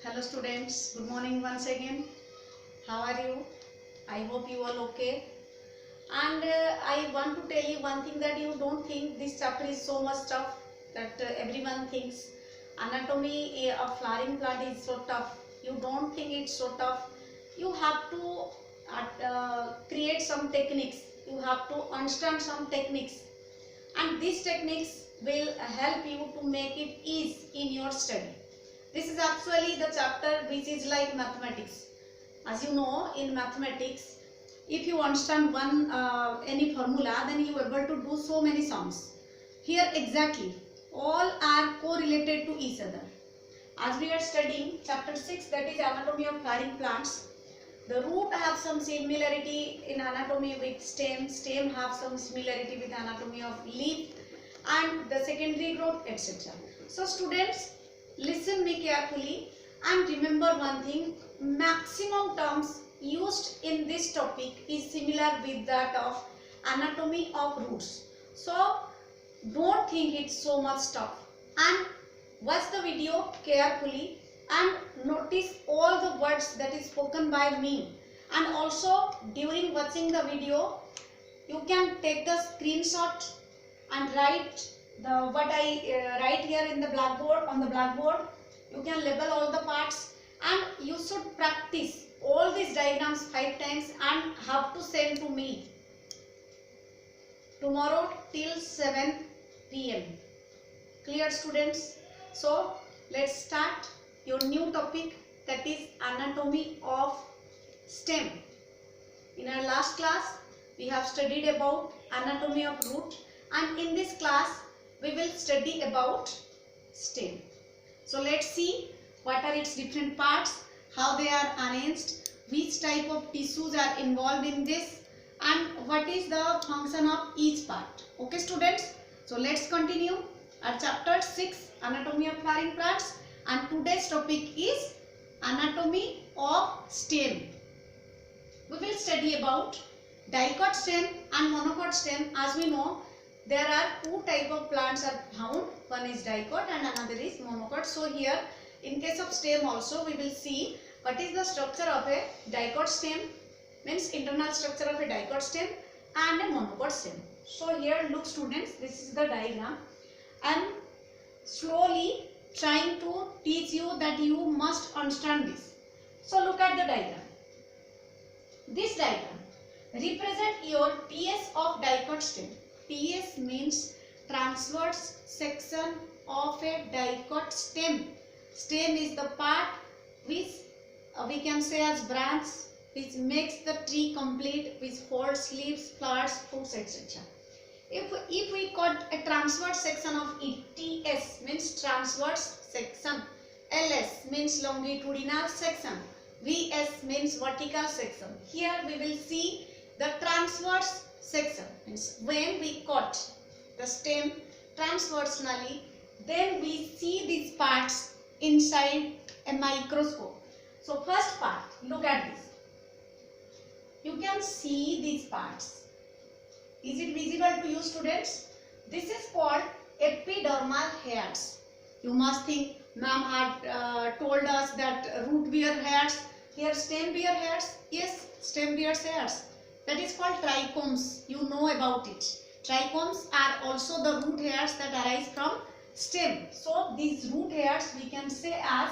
Hello students, good morning once again. How are you? I hope you all okay. And I want to tell you one thing, that you don't think this chapter is so much tough that everyone thinks anatomy of flowering plant is so tough. You don't think it's so tough. You have to create some techniques. You have to understand some techniques, and these techniques will help you to make it easy in your study. This is actually the chapter which is like mathematics. As you know, in mathematics, if you understand one any formula, then you are able to do so many sums. Here exactly, all are correlated to each other. As we are studying chapter 6, that is anatomy of flowering plants, the root have some similarity in anatomy with stem, stem have some similarity with anatomy of leaf, and the secondary growth, etc. So students, listen me carefully and remember one thing, maximum terms used in this topic is similar with that of anatomy of roots. So don't think it's so much tough, and watch the video carefully and notice all the words that is spoken by me, and also during watching the video you can take the screenshot and write the what I write here in the blackboard. On the blackboard you can label all the parts, and you should practice all these diagrams 5 times and have to send to me tomorrow till 7 p.m. Clear students? So let's start your new topic, that is anatomy of stem. In our last class we have studied about anatomy of root, and in this class we will study about stem. So let's see what are its different parts, how they are arranged, which type of tissues are involved in this, and what is the function of each part. Okay students, so let's continue our chapter 6, anatomy of flowering plants, and today's topic is anatomy of stem. We will study about dicot stem and monocot stem. As we know, there are two type of plants are found. One is dicot and another is monocot. So here in case of stem also we will see what is the structure of a dicot stem, means internal structure of a dicot stem, and a monocot stem. So here look students, this is the diagram. I am slowly trying to teach you that you must understand this. So look at the diagram. This diagram represent your TS of dicot stem. TS means transverse section of a dicot stem. Stem is the part which we can say as branch, which makes the tree complete, which holds leaves, flowers, fruits, etc. If we got a transverse section of it, TS means transverse section, LS means longitudinal section, VS means vertical section. Here we will see the transverse section, means when we cut the stem transversely, then we see these parts inside a microscope. So first part, look at this. You can see these parts. Is it visible to you students? This is called epidermal hairs. You must think, ma'am had told us that root bear hairs, here stem bear hairs. Yes, stem bear hairs. That is called trichomes. You know about it. Trichomes are also the root hairs that arise from stem. So these root hairs we can say as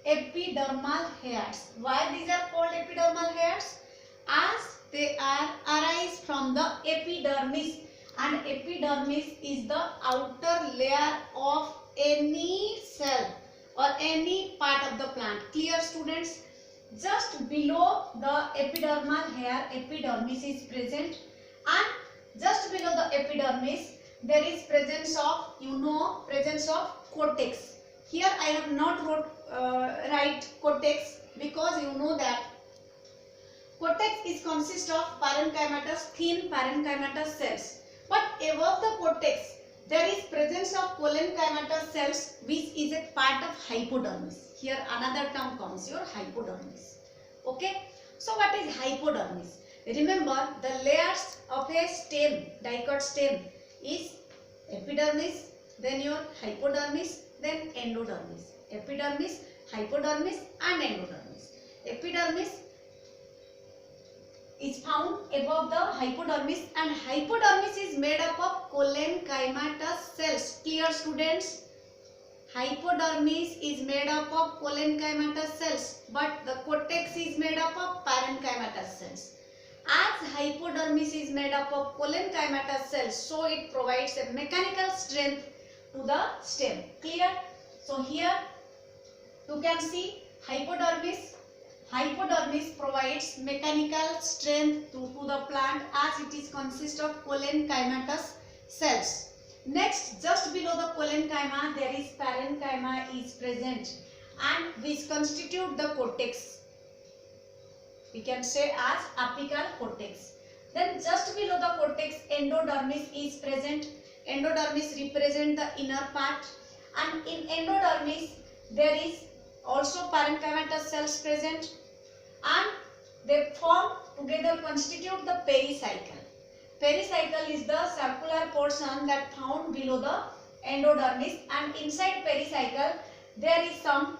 epidermal hairs. Why these are called epidermal hairs? As they are arise from the epidermis, and epidermis is the outer layer of any cell or any part of the plant. Clear students? Just below the epidermal hair, epidermis is present, and just below the epidermis there is presence of, you know, presence of cortex. Here I have not write cortex because you know that cortex is consist of parenchymatous, thin parenchymatous cells. But above the cortex there is presence of cholenchymatous cells, which is a part of hypodermis. Here another term comes, your hypodermis. Okay. So what is hypodermis? Remember, the layers of a stem, dicot stem, is epidermis, then your hypodermis, then endodermis. Epidermis, hypodermis and endodermis. Epidermis is found above the hypodermis, and hypodermis is made up of collenchymatous cells. Clear students? Hypodermis is made up of collenchymatous cells, but the cortex is made up of parenchymatous cells. As hypodermis is made up of collenchymatous cells, so it provides a mechanical strength to the stem. Clear? So here you can see hypodermis. Hypodermis provides mechanical strength to the plant as it is consist of collenchymatous cells. Next, just below the collenchyma, there is parenchyma is present, and which constitute the cortex. We can say as apical cortex. Then just below the cortex, endodermis is present. Endodermis represent the inner part, and in endodermis there is also parenchymatous cells present, and they form together constitute the pericycle. Pericycle is the circular portion that found below the endodermis, and inside pericycle there is some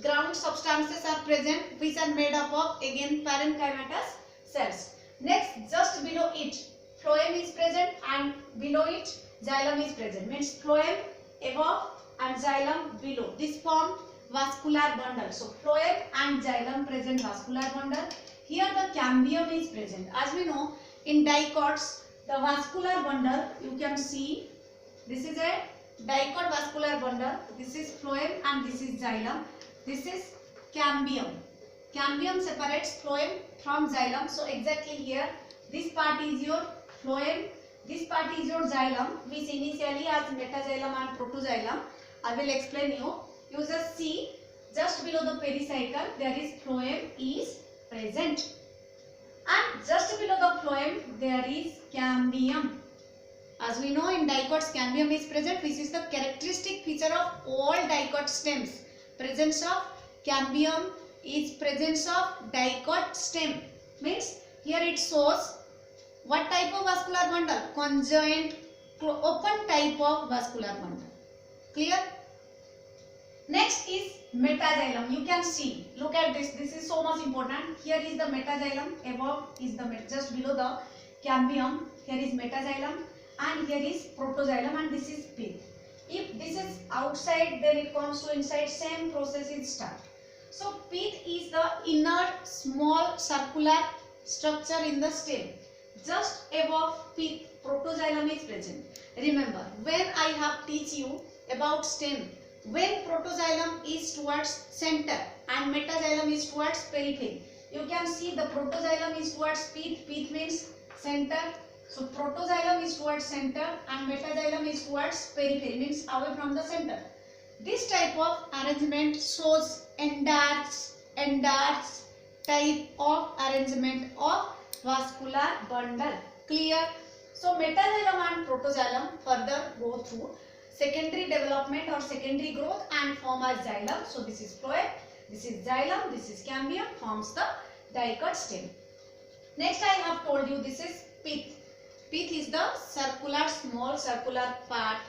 ground substances are present which are made up of again parenchymatous cells. Next, just below it phloem is present, and below it xylem is present. Means phloem above and xylem below. This form vascular bundle. So phloem and xylem present vascular bundle. Here the cambium is present. As we know, in dicots, the vascular bundle, you can see this is a dicot vascular bundle. This is phloem and this is xylem. This is cambium. Cambium separates phloem from xylem. So exactly here, this part is your phloem, this part is your xylem, which initially as metaxylem and protoxylem. I will explain you. You just see, just below the pericycle, there is phloem is present. And just below the phloem, there is cambium. As we know, in dicots, cambium is present, which is the characteristic feature of all dicot stems. Presence of cambium is presence of dicot stem. Means here it shows what type of vascular bundle? Conjoined open type of vascular bundle. Clear? Next is metaxylem. You can see, look at this. This is so much important. Here is the metaxylem. Above is the just below the cambium. Here is metaxylem, and here is protoxylem, and this is pith. If this is outside, then it comes to inside. Same process is start. So pith is the inner small circular structure in the stem. Just above pith, protoxylem is present. Remember, when I have teach you about stem, when protoxylem is towards center and metaxylem is towards periphery, you can see the protoxylem is towards pith. Pith means center. So protoxylem is towards center and metaxylem is towards periphery, means away from the center. This type of arrangement shows endarched type of arrangement of vascular bundle. Clear? So metaxylem and protoxylem further go through secondary development or secondary growth and form as xylem. So this is phloem, this is xylem, this is cambium, forms the dicot stem. Next I have told you this is pith. Pith is the circular, small circular part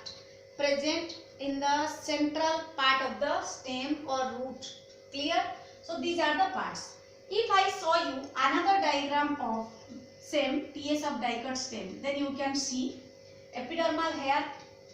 present in the central part of the stem or root. Clear? So these are the parts. If I show you another diagram of same TS of dicot stem, then you can see epidermal hair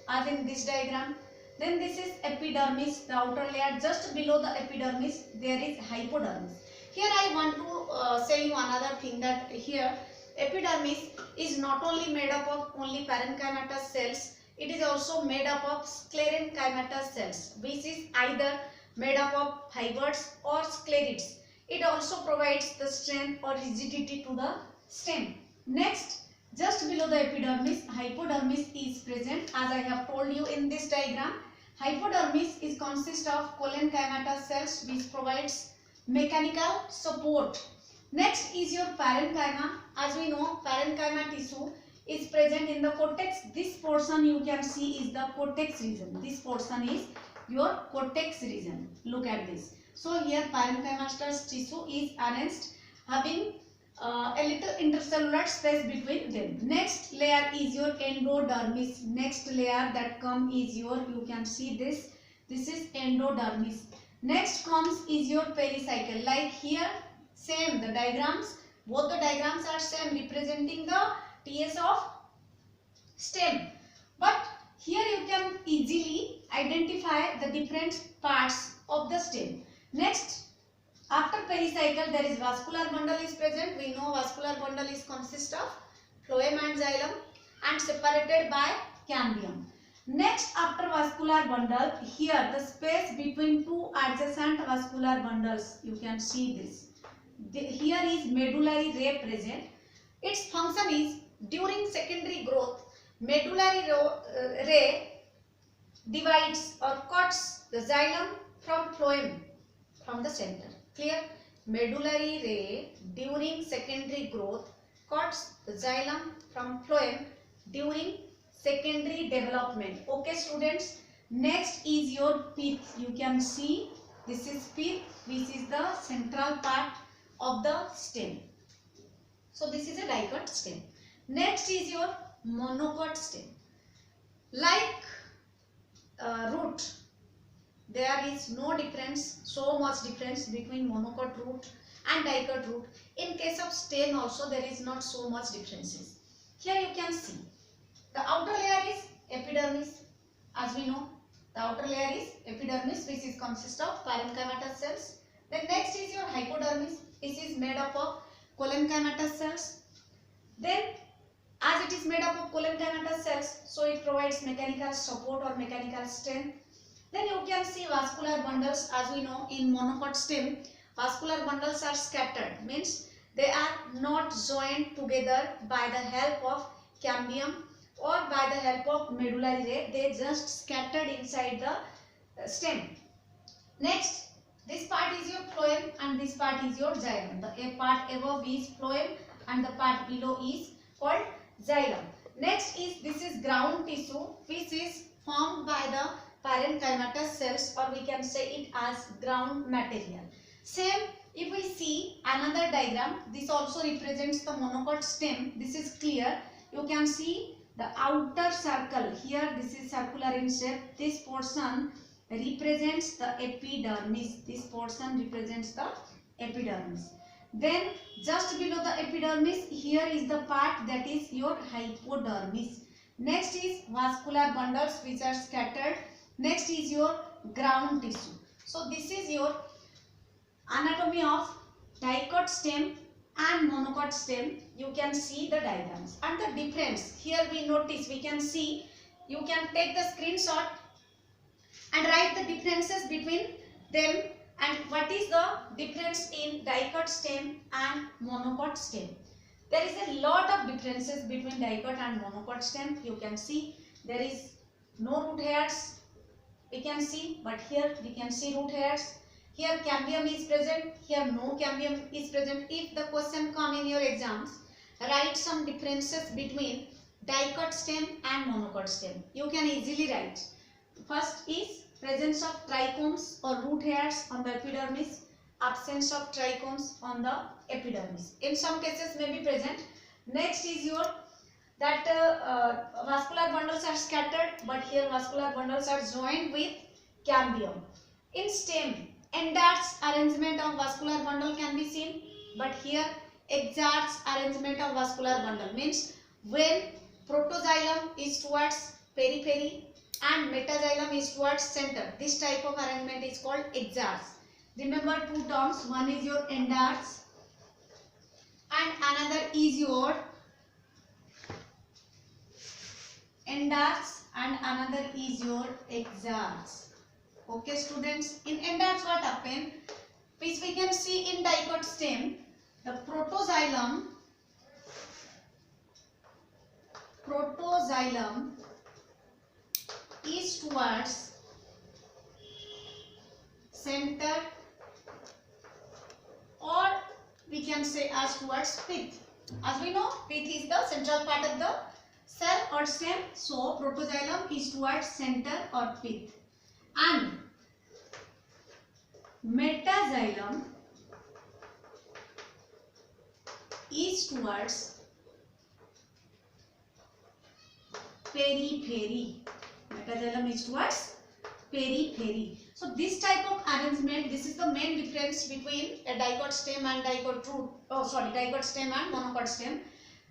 as in this diagram. Then this is epidermis, the outer layer. Just below the epidermis there is hypodermis. Here I want to say you another thing, that here epidermis is not only made up of only parenchymatous cells, it is also made up of sclerenchymatous cells, which is either made up of fibers or sclerids. It also provides the strength or rigidity to the stem. Next, just below the epidermis, hypodermis is present. As I have told you in this diagram, hypodermis is consist of collenchymatous cells which provides mechanical support. Next is your parenchyma. As we know, parenchyma tissue is present in the cortex. This portion you can see is the cortex region. This portion is your cortex region. Look at this. So here parenchymatous tissue is arranged having a little intercellular space between them. Next layer is your endodermis. Next layer that come is your, you can see this. This is endodermis. Next comes is your pericycle. Like here, same the diagrams. Both the diagrams are same, representing the TS of stem. But here you can easily identify the different parts of the stem. Next, after pericycle, there is vascular bundle is present. We know vascular bundle is consist of phloem and xylem and separated by cambium. Next, after vascular bundle, here the space between two adjacent vascular bundles, you can see this. Here is medullary ray present. Its function is during secondary growth, medullary ray divides or cuts the xylem from phloem from the center. Clear? Medullary ray during secondary growth cuts the xylem from phloem during secondary development. Okay students, next is your pith. You can see this is pith, which is the central part of the stem. So this is a dicot stem. Next is your monocot stem. Like root, there is no difference, so much difference between monocot root and dicot root. In case of stem also there is not so much differences. Here you can see the outer layer is epidermis. As we know, the outer layer is epidermis, which is consist of parenchymatous cells. Then next is your hypodermis, which is made up of collenchymatous cells. Then as it is made up of collenchymatous cells, so it provides mechanical support or mechanical strength. Then you can see vascular bundles. As we know, in monocot stem, vascular bundles are scattered, means they are not joined together by the help of cambium or by the help of medullary ray. They just scattered inside the stem. Next, this part is your phloem and this part is your xylem. The part above is phloem and the part below is called xylem. Next is, this is ground tissue, which is formed by the parenchymatous cells, or we can say it as ground material. Same, if we see another diagram, this also represents the monocot stem. This is clear. You can see the outer circle here. This is circular in shape. This portion represents the epidermis. This portion represents the epidermis. Then just below the epidermis, here is the part that is your hypodermis. Next is vascular bundles which are scattered. Next is your ground tissue. So this is your anatomy of dicot stem and monocot stem. You can see the diagrams and the difference. Here we notice, we can see, you can take the screenshot and write the differences between them and what is the difference in dicot stem and monocot stem. There is a lot of differences between dicot and monocot stem. You can see there is no root hairs, we can see, but here we can see root hairs. Here cambium is present, here no cambium is present. If the question come in your exams, write some differences between dicot stem and monocot stem. You can easily write. First is presence of trichomes or root hairs on the epidermis, absence of trichomes on the epidermis. In some cases may be present. Next is your that vascular bundles are scattered, but here vascular bundles are joined with cambium. In stem, Endarts arrangement of vascular bundle can be seen, but here exarch arrangement of vascular bundle, means when protoxylem is towards periphery and metaxylem is towards center. This type of arrangement is called exarch. Remember two terms, one is your endarts and another is your endarts and another is your exarch. Okay students, in endarts what happen, which we can see in dicot stem, the protoxylem is towards center, or we can say as towards pith. As we know, pith is the central part of the cell or stem, so protoxylem is towards center or pith, and metaxylem is towards periphery. Metaxylem is towards periphery. So this type of arrangement main difference between a dicot stem and dicot stem and monocot stem.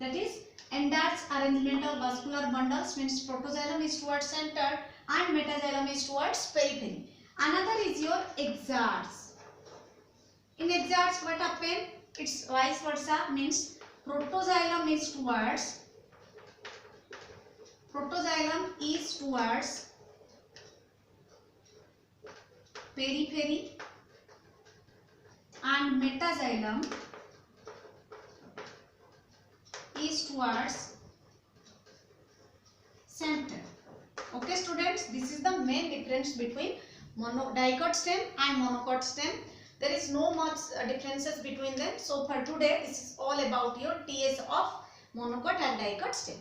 That is, Endar's arrangement of vascular bundles means protoxylem is towards center and metaxylem is towards periphery. Another is your exarchs. In exarchs, what happen? It's vice versa, means protoxylem is towards periphery and metaxylem is towards center. Okay students, this is the main difference between dicot stem and monocot stem. There is no much differences between them. So for today, this is all about your TS of monocot and dicot stem.